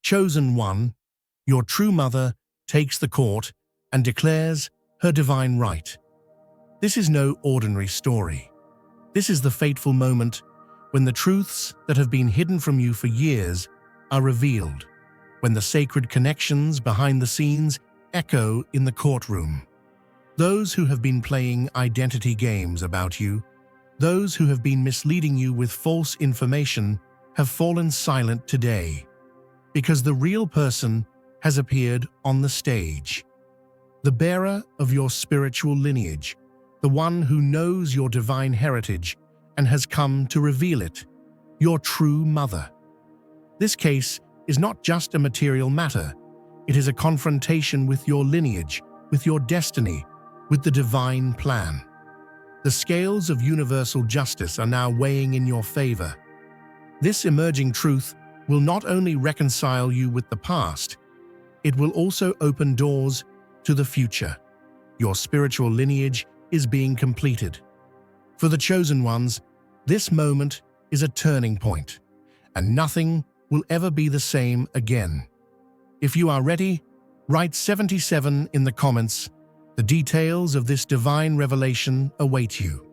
Chosen one, your true mother takes the court and declares her divine right. This is no ordinary story. This is the fateful moment when the truths that have been hidden from you for years are revealed, when the sacred connections behind the scenes echo in the courtroom. Those who have been playing identity games about you, those who have been misleading you with false information, have fallen silent today, because the real person has appeared on the stage. The bearer of your spiritual lineage, the one who knows your divine heritage and has come to reveal it, your true mother. This case is not just a material matter. It is a confrontation with your lineage, with your destiny, with the divine plan. The scales of universal justice are now weighing in your favor. This emerging truth will not only reconcile you with the past, it will also open doors to the future. Your spiritual lineage is being completed. For the chosen ones, this moment is a turning point, and nothing will ever be the same again. If you are ready, write 77 in the comments. The details of this divine revelation await you.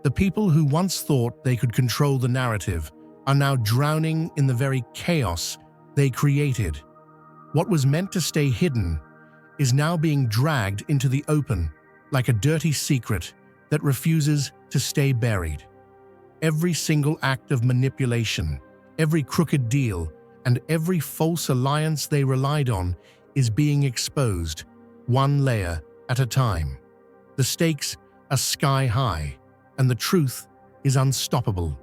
The people who once thought they could control the narrative are now drowning in the very chaos they created. What was meant to stay hidden is now being dragged into the open like a dirty secret that refuses to stay buried. Every single act of manipulation, every crooked deal, and every false alliance they relied on is being exposed, one layer at a time. The stakes are sky high, and the truth is unstoppable.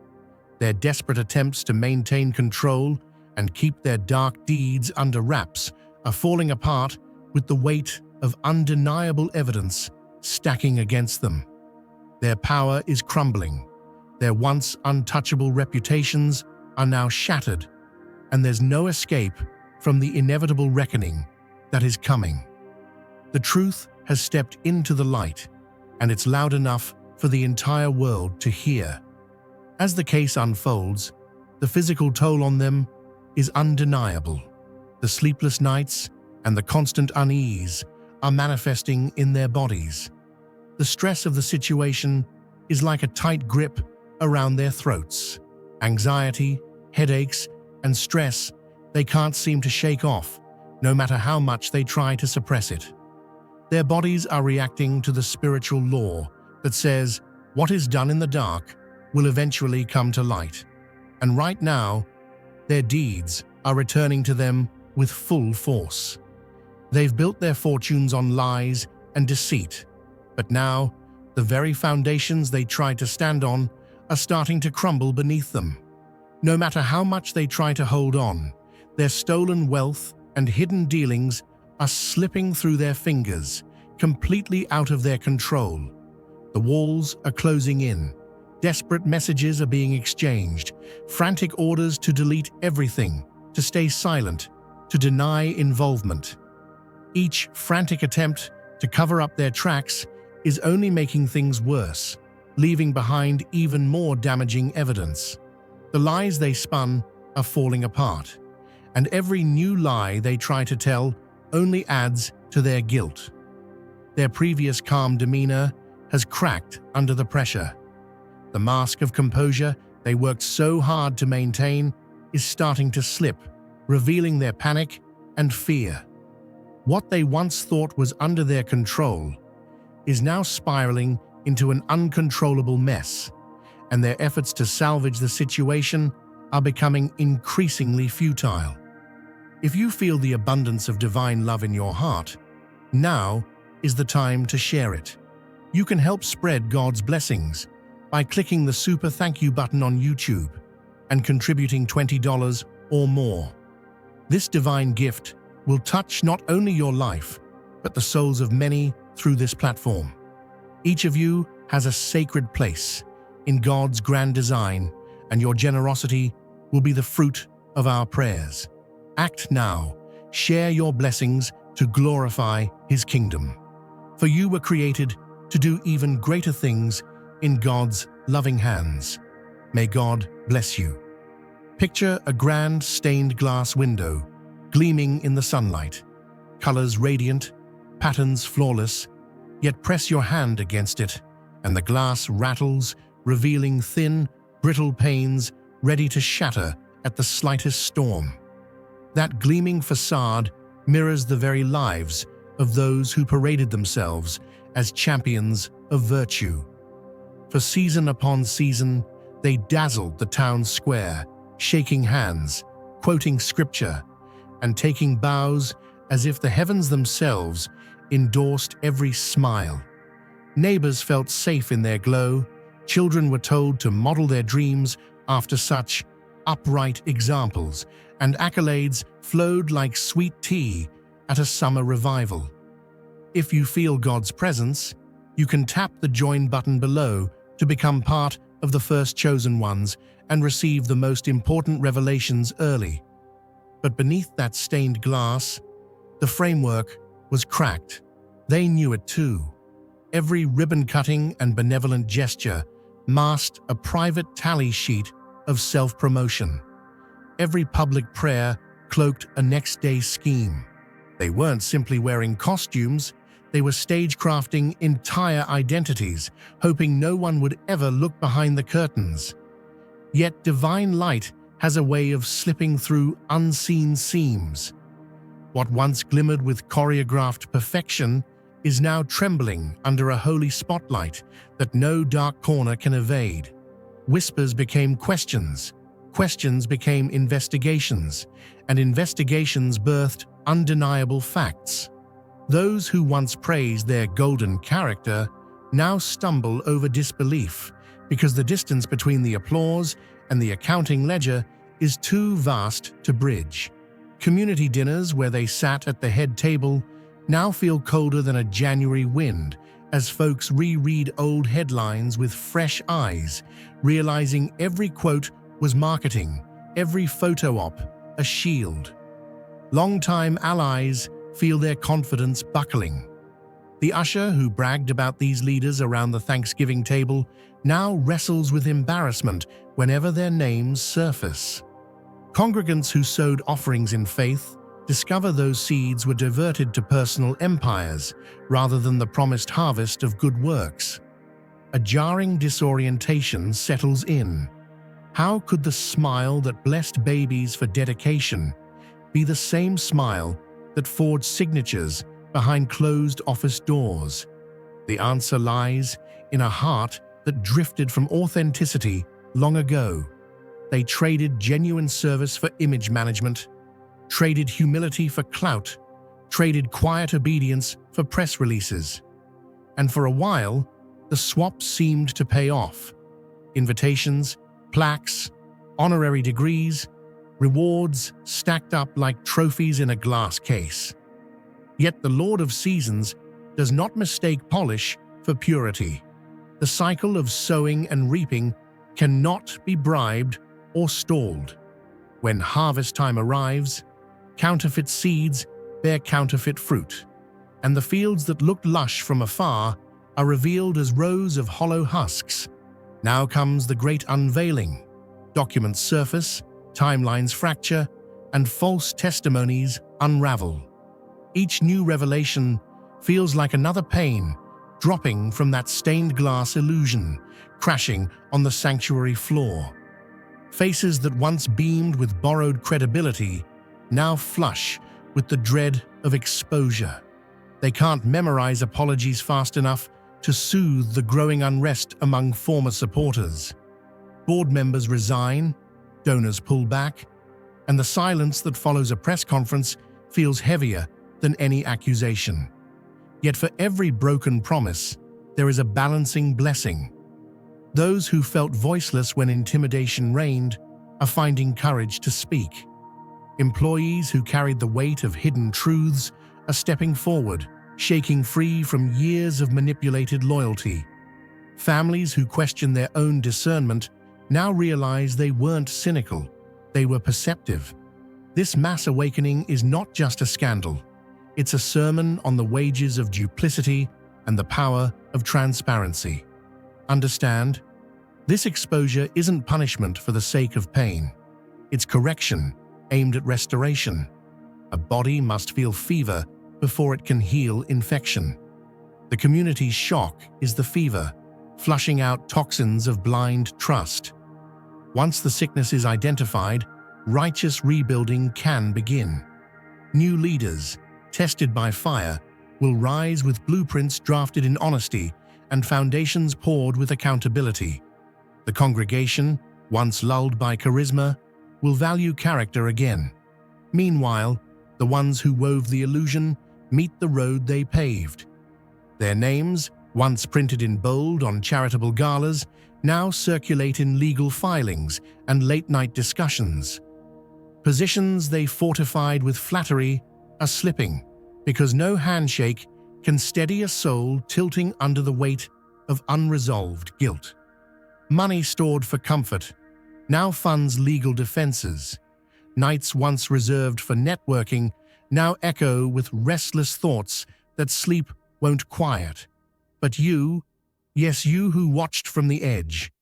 Their desperate attempts to maintain control and keep their dark deeds under wraps are falling apart with the weight of undeniable evidence stacking against them. Their power is crumbling. Their once untouchable reputations are now shattered, and there's no escape from the inevitable reckoning that is coming. The truth has stepped into the light, and it's loud enough for the entire world to hear. As the case unfolds, the physical toll on them is undeniable. The sleepless nights and the constant unease are manifesting in their bodies. The stress of the situation is like a tight grip around their throats. Anxiety, headaches, and stress they can't seem to shake off, no matter how much they try to suppress it. Their bodies are reacting to the spiritual law that says what is done in the dark will eventually come to light. And right now, their deeds are returning to them with full force. They've built their fortunes on lies and deceit, but now the very foundations they tried to stand on are starting to crumble beneath them. No matter how much they try to hold on, their stolen wealth and hidden dealings are slipping through their fingers, completely out of their control. The walls are closing in. Desperate messages are being exchanged, frantic orders to delete everything, to stay silent, to deny involvement. Each frantic attempt to cover up their tracks is only making things worse, leaving behind even more damaging evidence. The lies they spun are falling apart, and every new lie they try to tell only adds to their guilt. Their previous calm demeanor has cracked under the pressure. The mask of composure they worked so hard to maintain is starting to slip, revealing their panic and fear. What they once thought was under their control is now spiraling into an uncontrollable mess, and their efforts to salvage the situation are becoming increasingly futile. If you feel the abundance of divine love in your heart, now is the time to share it. You can help spread God's blessings by clicking the super thank you button on YouTube and contributing $20 or more. This divine gift will touch not only your life, but the souls of many through this platform. Each of you has a sacred place in God's grand design, and your generosity will be the fruit of our prayers. Act now. Share your blessings to glorify His kingdom. For you were created to do even greater things in God's loving hands. May God bless you. Picture a grand stained glass window gleaming in the sunlight, colors radiant, patterns flawless, yet press your hand against it, and the glass rattles, revealing thin, brittle panes ready to shatter at the slightest storm. That gleaming facade mirrors the very lives of those who paraded themselves as champions of virtue. For season upon season, they dazzled the town square, shaking hands, quoting scripture, and taking bows as if the heavens themselves endorsed every smile. Neighbors felt safe in their glow. Children were told to model their dreams after such upright examples, and accolades flowed like sweet tea at a summer revival. If you feel God's presence, you can tap the join button below to become part of the first chosen ones and receive the most important revelations early. But beneath that stained glass, the framework was cracked. They knew it too. Every ribbon-cutting and benevolent gesture masked a private tally sheet of self-promotion. Every public prayer cloaked a next-day scheme. They weren't simply wearing costumes, they were stagecrafting entire identities, hoping no one would ever look behind the curtains. Yet divine light has a way of slipping through unseen seams. What once glimmered with choreographed perfection is now trembling under a holy spotlight that no dark corner can evade. Whispers became questions, questions became investigations, and investigations birthed undeniable facts. Those who once praised their golden character now stumble over disbelief because the distance between the applause and the accounting ledger is too vast to bridge. Community dinners where they sat at the head table now feel colder than a January wind as folks reread old headlines with fresh eyes, realizing every quote was marketing, every photo op a shield. Longtime allies feel their confidence buckling. The usher who bragged about these leaders around the Thanksgiving table now wrestles with embarrassment whenever their names surface. Congregants who sowed offerings in faith discover those seeds were diverted to personal empires rather than the promised harvest of good works. A jarring disorientation settles in. How could the smile that blessed babies for dedication be the same smile that forged signatures behind closed office doors? The answer lies in a heart that drifted from authenticity long ago. They traded genuine service for image management, traded humility for clout, traded quiet obedience for press releases. And for a while, the swap seemed to pay off. Invitations, plaques, honorary degrees, rewards stacked up like trophies in a glass case. Yet the Lord of Seasons does not mistake polish for purity. The cycle of sowing and reaping cannot be bribed or stalled. When harvest time arrives, counterfeit seeds bear counterfeit fruit, and the fields that looked lush from afar are revealed as rows of hollow husks. Now comes the great unveiling. Documents surface, timelines fracture, and false testimonies unravel. Each new revelation feels like another pane dropping from that stained glass illusion, crashing on the sanctuary floor. Faces that once beamed with borrowed credibility now flush with the dread of exposure. They can't memorize apologies fast enough to soothe the growing unrest among former supporters. Board members resign, donors pull back, and the silence that follows a press conference feels heavier than any accusation. Yet for every broken promise, there is a balancing blessing. Those who felt voiceless when intimidation reigned are finding courage to speak. Employees who carried the weight of hidden truths are stepping forward, shaking free from years of manipulated loyalty. Families who question their own discernment now realize they weren't cynical, they were perceptive. This mass awakening is not just a scandal. It's a sermon on the wages of duplicity and the power of transparency. Understand, this exposure isn't punishment for the sake of pain. It's correction aimed at restoration. A body must feel fever before it can heal infection. The community's shock is the fever, flushing out toxins of blind trust. Once the sickness is identified, righteous rebuilding can begin. New leaders, tested by fire, will rise with blueprints drafted in honesty and foundations poured with accountability. The congregation, once lulled by charisma, will value character again. Meanwhile, the ones who wove the illusion meet the road they paved. Their names, once printed in bold on charitable galas, now circulate in legal filings and late-night discussions. Positions they fortified with flattery are slipping, because no handshake can steady a soul tilting under the weight of unresolved guilt. Money stored for comfort now funds legal defenses. Nights once reserved for networking now echo with restless thoughts that sleep won't quiet. But you, yes, you who watched from the edge,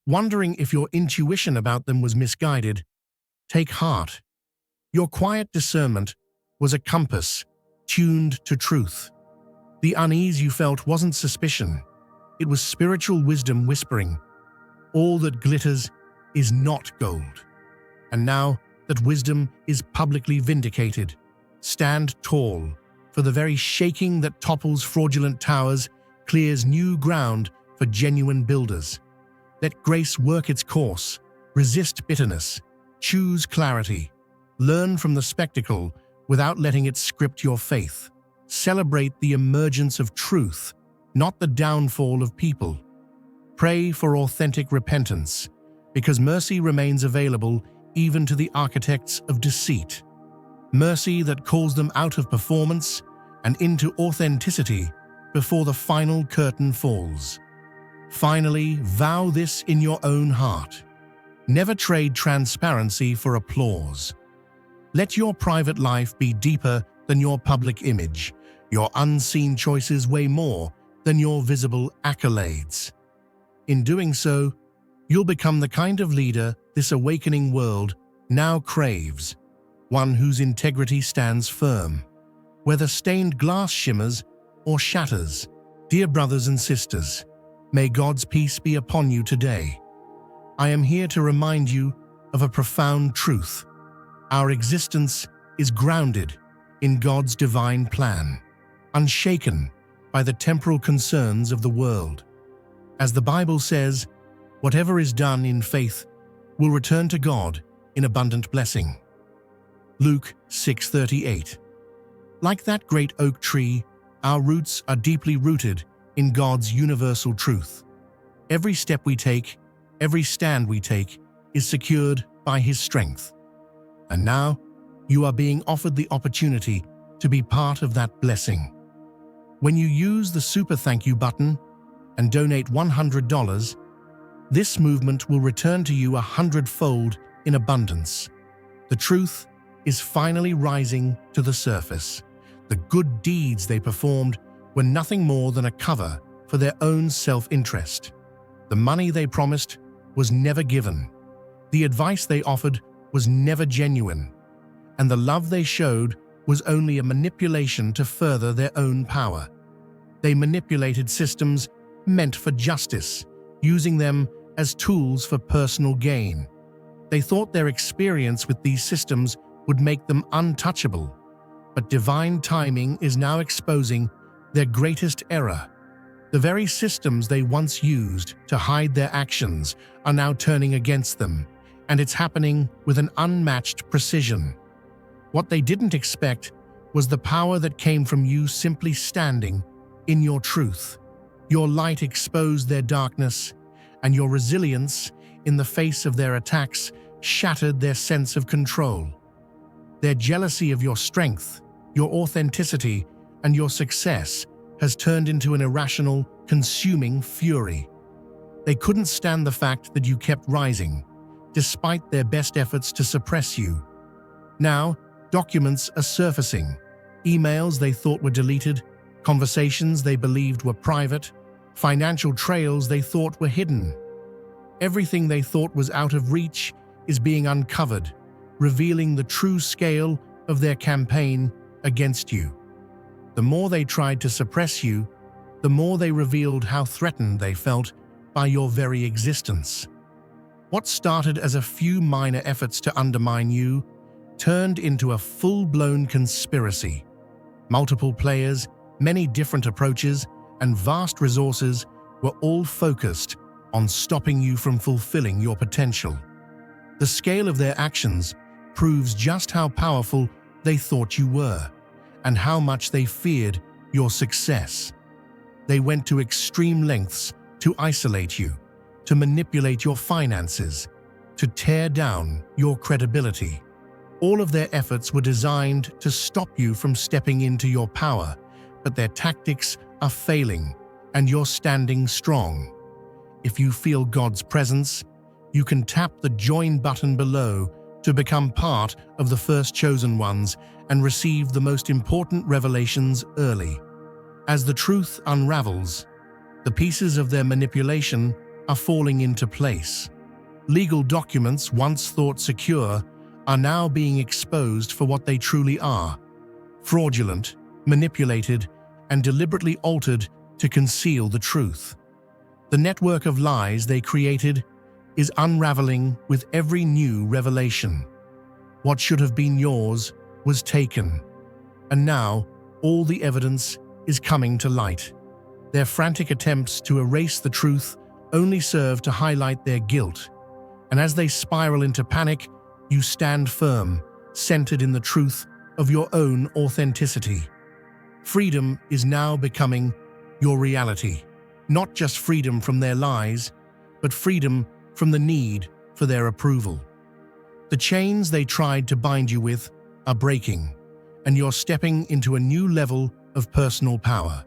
wondering if your intuition about them was misguided, take heart. Your quiet discernment was a compass tuned to truth. The unease you felt wasn't suspicion. It was spiritual wisdom whispering, "All that glitters is not gold." And now that wisdom is publicly vindicated, stand tall, for the very shaking that topples fraudulent towers clears new ground for genuine builders. Let grace work its course, resist bitterness, choose clarity, learn from the spectacle without letting it script your faith. Celebrate the emergence of truth, not the downfall of people. Pray for authentic repentance, because mercy remains available even to the architects of deceit. Mercy that calls them out of performance and into authenticity before the final curtain falls. Finally, vow this in your own heart. Never trade transparency for applause. Let your private life be deeper than your public image. Your unseen choices weigh more than your visible accolades. In doing so, you'll become the kind of leader this awakening world now craves, one whose integrity stands firm. Whether stained glass shimmers or shatters, dear brothers and sisters, may God's peace be upon you today. I am here to remind you of a profound truth. Our existence is grounded in God's divine plan, unshaken by the temporal concerns of the world. As the Bible says, whatever is done in faith will return to God in abundant blessing. Luke 6:38. Like that great oak tree, our roots are deeply rooted in God's universal truth. Every step we take, every stand we take, is secured by His strength. And now, you are being offered the opportunity to be part of that blessing. When you use the Super Thank You button and donate $100, this movement will return to you 100-fold in abundance. The truth is finally rising to the surface. The good deeds they performed were nothing more than a cover for their own self-interest. The money they promised was never given. The advice they offered was never genuine. And the love they showed was only a manipulation to further their own power. They manipulated systems meant for justice, using them as tools for personal gain. They thought their experience with these systems would make them untouchable, but divine timing is now exposing their greatest error. The very systems they once used to hide their actions are now turning against them, and it's happening with an unmatched precision. What they didn't expect was the power that came from you simply standing in your truth. Your light exposed their darkness, and your resilience in the face of their attacks shattered their sense of control. Their jealousy of your strength, your authenticity, and your success has turned into an irrational, consuming fury. They couldn't stand the fact that you kept rising, despite their best efforts to suppress you. Now, documents are surfacing, emails they thought were deleted, conversations they believed were private, financial trails they thought were hidden. Everything they thought was out of reach is being uncovered, revealing the true scale of their campaign against you. The more they tried to suppress you, the more they revealed how threatened they felt by your very existence. What started as a few minor efforts to undermine you turned into a full-blown conspiracy. Multiple players, many different approaches, and vast resources were all focused on stopping you from fulfilling your potential. The scale of their actions proves just how powerful they thought you were, and how much they feared your success. They went to extreme lengths to isolate you, to manipulate your finances, to tear down your credibility. All of their efforts were designed to stop you from stepping into your power, but their tactics are failing, and you're standing strong. If you feel God's presence, you can tap the join button below to become part of the first chosen ones and receive the most important revelations early. As the truth unravels, the pieces of their manipulation are falling into place. Legal documents once thought secure are now being exposed for what they truly are: fraudulent, manipulated, and deliberately altered to conceal the truth. The network of lies they created is unraveling with every new revelation. What should have been yours was taken, and now all the evidence is coming to light. Their frantic attempts to erase the truth only serve to highlight their guilt, and as they spiral into panic, you stand firm, centered in the truth of your own authenticity. Freedom is now becoming your reality. Not just freedom from their lies, but freedom from the need for their approval. The chains they tried to bind you with are breaking, and you're stepping into a new level of personal power.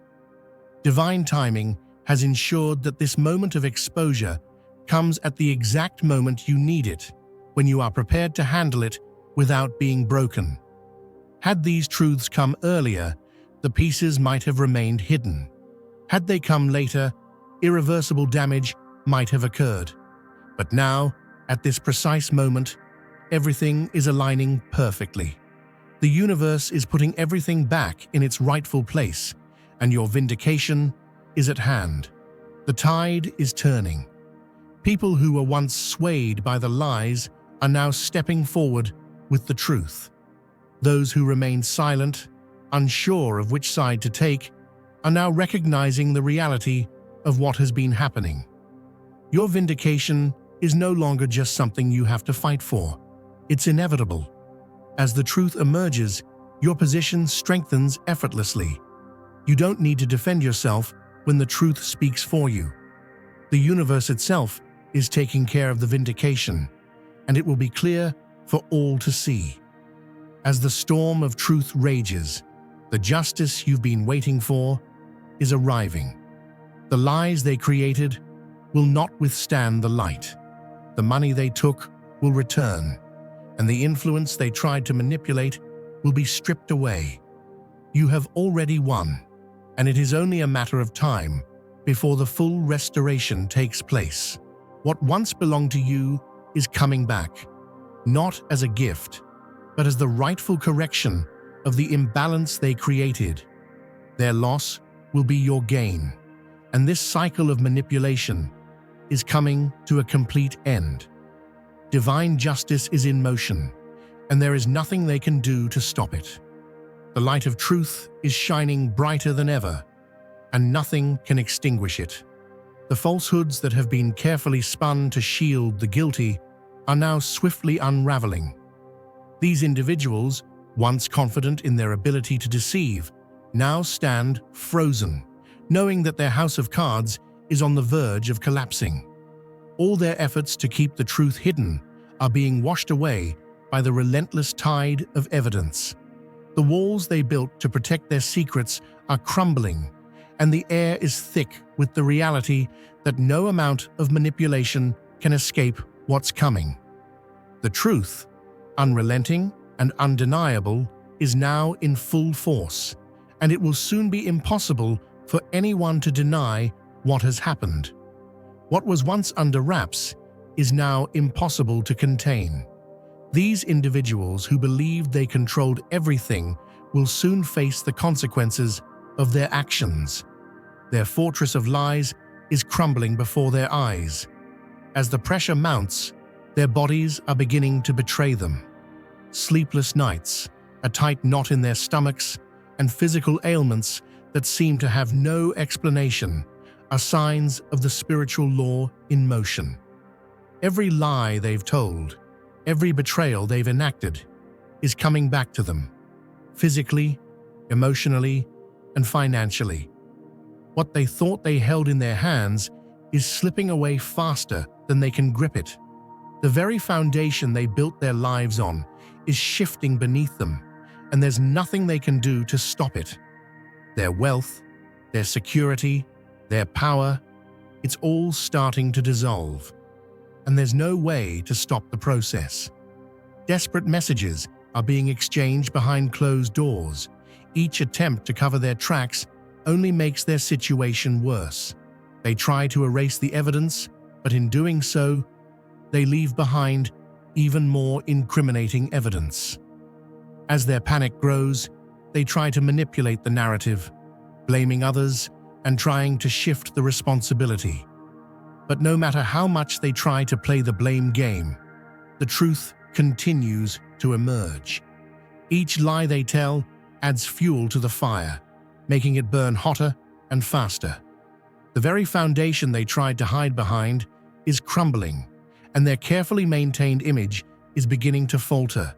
Divine timing has ensured that this moment of exposure comes at the exact moment you need it, when you are prepared to handle it without being broken. Had these truths come earlier, the pieces might have remained hidden. Had they come later, irreversible damage might have occurred. But now, at this precise moment, everything is aligning perfectly. The universe is putting everything back in its rightful place, and your vindication is at hand. The tide is turning. People who were once swayed by the lies are now stepping forward with the truth. Those who remained silent, unsure of which side to take, are now recognizing the reality of what has been happening. Your vindication is no longer just something you have to fight for. It's inevitable. As the truth emerges, your position strengthens effortlessly. You don't need to defend yourself when the truth speaks for you. The universe itself is taking care of the vindication, and it will be clear for all to see. As the storm of truth rages, the justice you've been waiting for is arriving. The lies they created will not withstand the light. The money they took will return, and the influence they tried to manipulate will be stripped away. You have already won, and it is only a matter of time before the full restoration takes place. What once belonged to you is coming back, not as a gift, but as the rightful correction of the imbalance they created. Their loss will be your gain, and this cycle of manipulation is coming to a complete end. Divine justice is in motion, and there is nothing they can do to stop it. The light of truth is shining brighter than ever, and nothing can extinguish it. The falsehoods that have been carefully spun to shield the guilty are now swiftly unraveling. These individuals, once confident in their ability to deceive, now stand frozen, knowing that their house of cards is on the verge of collapsing. All their efforts to keep the truth hidden are being washed away by the relentless tide of evidence. The walls they built to protect their secrets are crumbling, and the air is thick with the reality that no amount of manipulation can escape what's coming. The truth, unrelenting and undeniable, is now in full force, and it will soon be impossible for anyone to deny what has happened. What was once under wraps is now impossible to contain. These individuals who believed they controlled everything will soon face the consequences of their actions. Their fortress of lies is crumbling before their eyes. As the pressure mounts, their bodies are beginning to betray them. Sleepless nights, a tight knot in their stomachs, and physical ailments that seem to have no explanation are signs of the spiritual law in motion. Every lie they've told, every betrayal they've enacted, is coming back to them, physically, emotionally, and financially. What they thought they held in their hands is slipping away faster than they can grip it. The very foundation they built their lives on is shifting beneath them, and there's nothing they can do to stop it. Their wealth, their security, their power, it's all starting to dissolve, and there's no way to stop the process. Desperate messages are being exchanged behind closed doors. Each attempt to cover their tracks only makes their situation worse. They try to erase the evidence, but in doing so, they leave behind even more incriminating evidence. As their panic grows, they try to manipulate the narrative, blaming others and trying to shift the responsibility. But no matter how much they try to play the blame game, the truth continues to emerge. Each lie they tell adds fuel to the fire, making it burn hotter and faster. The very foundation they tried to hide behind is crumbling, and their carefully maintained image is beginning to falter.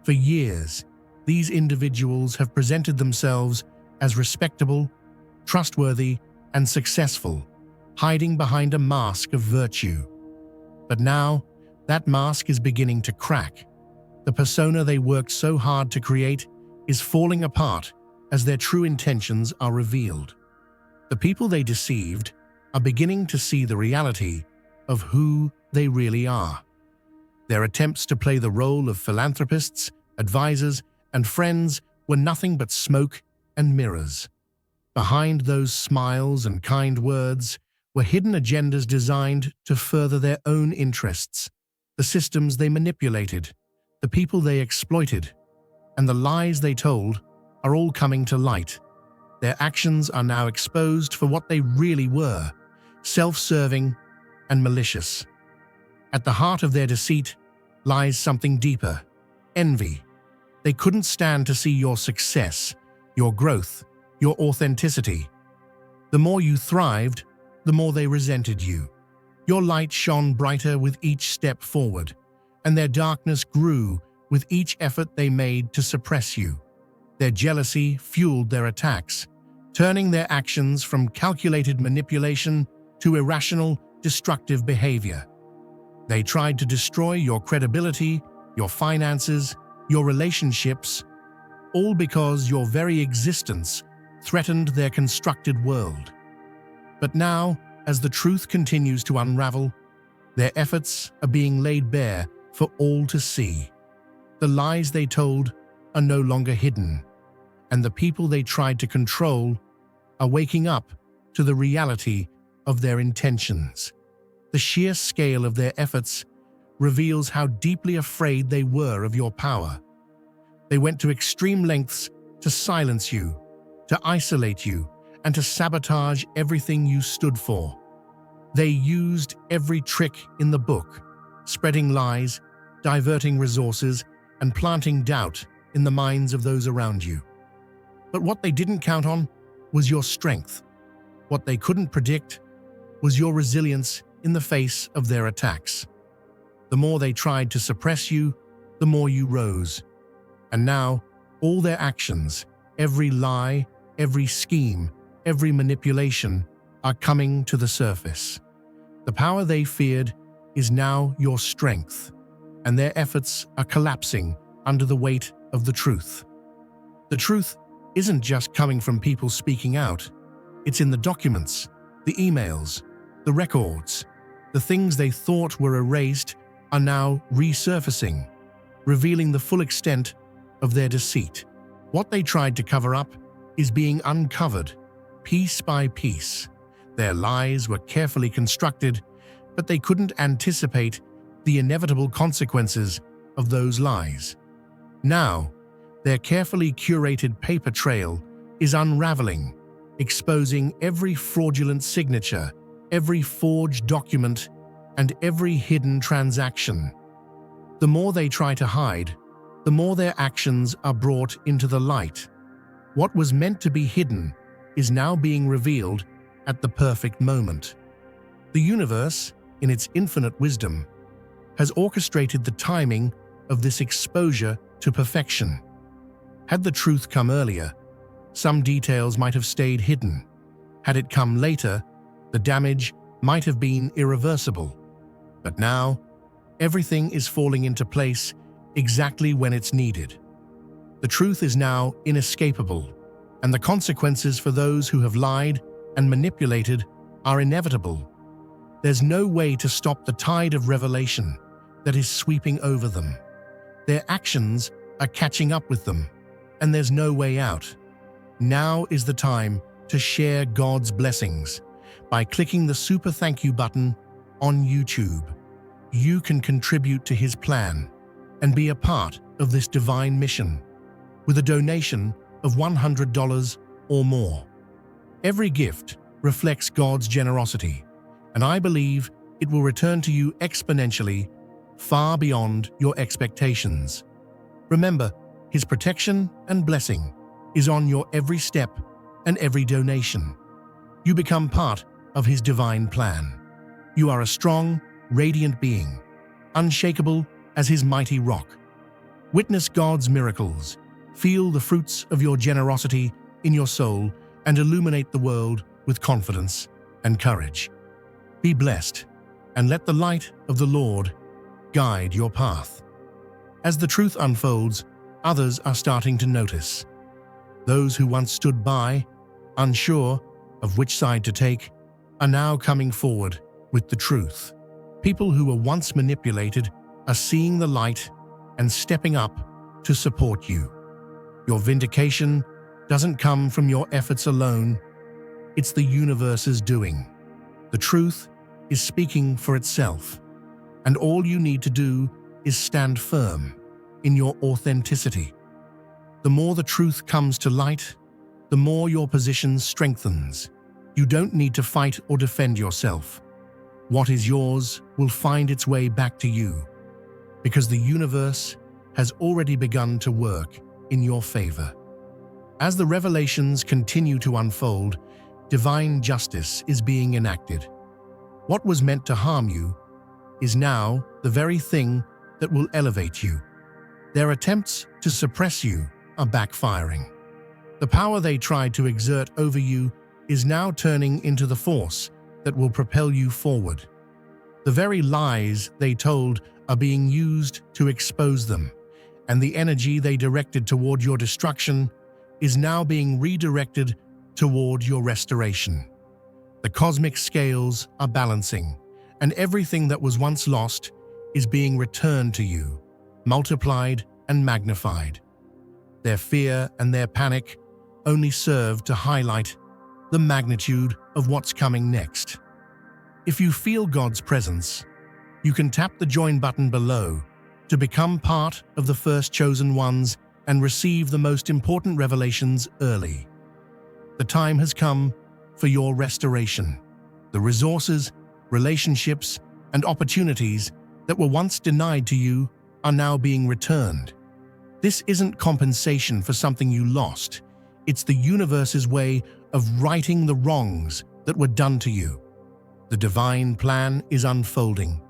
For years, these individuals have presented themselves as respectable, trustworthy, and successful, hiding behind a mask of virtue. But now, that mask is beginning to crack. The persona they worked so hard to create is falling apart as their true intentions are revealed. The people they deceived are beginning to see the reality of who they really are. Their attempts to play the role of philanthropists, advisors, and friends were nothing but smoke and mirrors. Behind those smiles and kind words were hidden agendas designed to further their own interests. The systems they manipulated, the people they exploited, and the lies they told are all coming to light. Their actions are now exposed for what they really were: self-serving and malicious. At the heart of their deceit lies something deeper: envy. They couldn't stand to see your success, your growth, your authenticity. The more you thrived, the more they resented you. Your light shone brighter with each step forward, and their darkness grew with each effort they made to suppress you. Their jealousy fueled their attacks, turning their actions from calculated manipulation to irrational, destructive behavior. They tried to destroy your credibility, your finances, your relationships, all because your very existence threatened their constructed world. But now, as the truth continues to unravel, their efforts are being laid bare for all to see. The lies they told are no longer hidden, and the people they tried to control are waking up to the reality of their intentions. The sheer scale of their efforts reveals how deeply afraid they were of your power. They went to extreme lengths to silence you, to isolate you, and to sabotage everything you stood for. They used every trick in the book, spreading lies, diverting resources, and planting doubt in the minds of those around you. But what they didn't count on was your strength. What they couldn't predict was your resilience in the face of their attacks. The more they tried to suppress you, the more you rose. And now, all their actions, every lie, every scheme, every manipulation, are coming to the surface. The power they feared is now your strength, and their efforts are collapsing under the weight of the truth. The truth isn't just coming from people speaking out. It's in the documents, the emails, the records. The things they thought were erased are now resurfacing, revealing the full extent of their deceit. What they tried to cover up is being uncovered, piece by piece. Their lies were carefully constructed, but they couldn't anticipate the inevitable consequences of those lies. Now, their carefully curated paper trail is unraveling, exposing every fraudulent signature, every forged document, and every hidden transaction. The more they try to hide, the more their actions are brought into the light. What was meant to be hidden is now being revealed at the perfect moment. The universe, in its infinite wisdom, has orchestrated the timing of this exposure to perfection. Had the truth come earlier, some details might have stayed hidden. Had it come later, the damage might have been irreversible. But now, everything is falling into place exactly when it's needed. The truth is now inescapable, and the consequences for those who have lied and manipulated are inevitable. There's no way to stop the tide of revelation that is sweeping over them. Their actions are catching up with them, and there's no way out. Now is the time to share God's blessings. By clicking the super thank you button on YouTube, you can contribute to His plan and be a part of this divine mission with a donation of $100 or more. Every gift reflects God's generosity, and I believe it will return to you exponentially, far beyond your expectations. Remember, His protection and blessing is on your every step and every donation. You become part of His divine plan. You are a strong, radiant being, unshakable as His mighty rock. Witness God's miracles, feel the fruits of your generosity in your soul, and illuminate the world with confidence and courage. Be blessed, and let the light of the Lord guide your path. As the truth unfolds, others are starting to notice. Those who once stood by, unsure of which side to take, are now coming forward with the truth. People who were once manipulated are seeing the light and stepping up to support you. Your vindication doesn't come from your efforts alone. It's the universe's doing. The truth is speaking for itself, and all you need to do is stand firm in your authenticity. The more the truth comes to light, the more your position strengthens. You don't need to fight or defend yourself. What is yours will find its way back to you, because the universe has already begun to work in your favor. As the revelations continue to unfold, divine justice is being enacted. What was meant to harm you is now the very thing that will elevate you. Their attempts to suppress you are backfiring. The power they tried to exert over you is now turning into the force that will propel you forward. The very lies they told are being used to expose them, and the energy they directed toward your destruction is now being redirected toward your restoration. The cosmic scales are balancing, and everything that was once lost is being returned to you, multiplied and magnified. Their fear and their panic only serve to highlight the magnitude of what's coming next. If you feel God's presence, you can tap the join button below to become part of the first chosen ones and receive the most important revelations early. The time has come for your restoration. The resources, relationships, and opportunities that were once denied to you are now being returned. This isn't compensation for something you lost. It's the universe's way of righting the wrongs that were done to you. The divine plan is unfolding,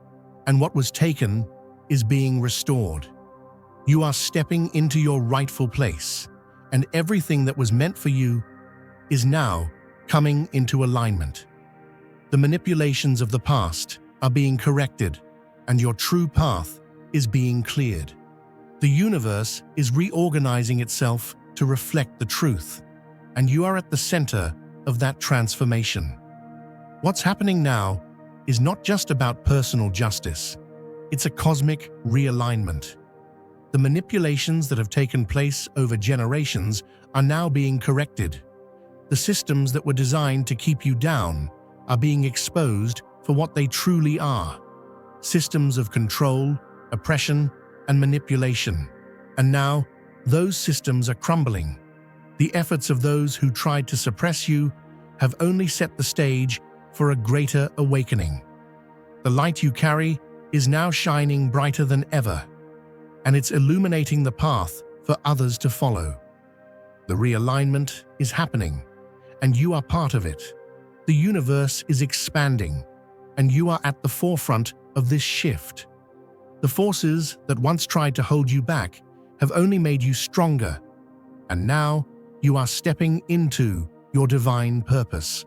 and what was taken is being restored. You are stepping into your rightful place, and everything that was meant for you is now coming into alignment. The manipulations of the past are being corrected, and your true path is being cleared. The universe is reorganizing itself to reflect the truth, and you are at the center of that transformation. What's happening now is not just about personal justice. It's a cosmic realignment. The manipulations that have taken place over generations are now being corrected. The systems that were designed to keep you down are being exposed for what they truly are: systems of control, oppression, and manipulation. And now, those systems are crumbling. The efforts of those who tried to suppress you have only set the stage for a greater awakening. The light you carry is now shining brighter than ever, and it's illuminating the path for others to follow. The realignment is happening, and you are part of it. The universe is expanding, and you are at the forefront of this shift. The forces that once tried to hold you back have only made you stronger, and now you are stepping into your divine purpose.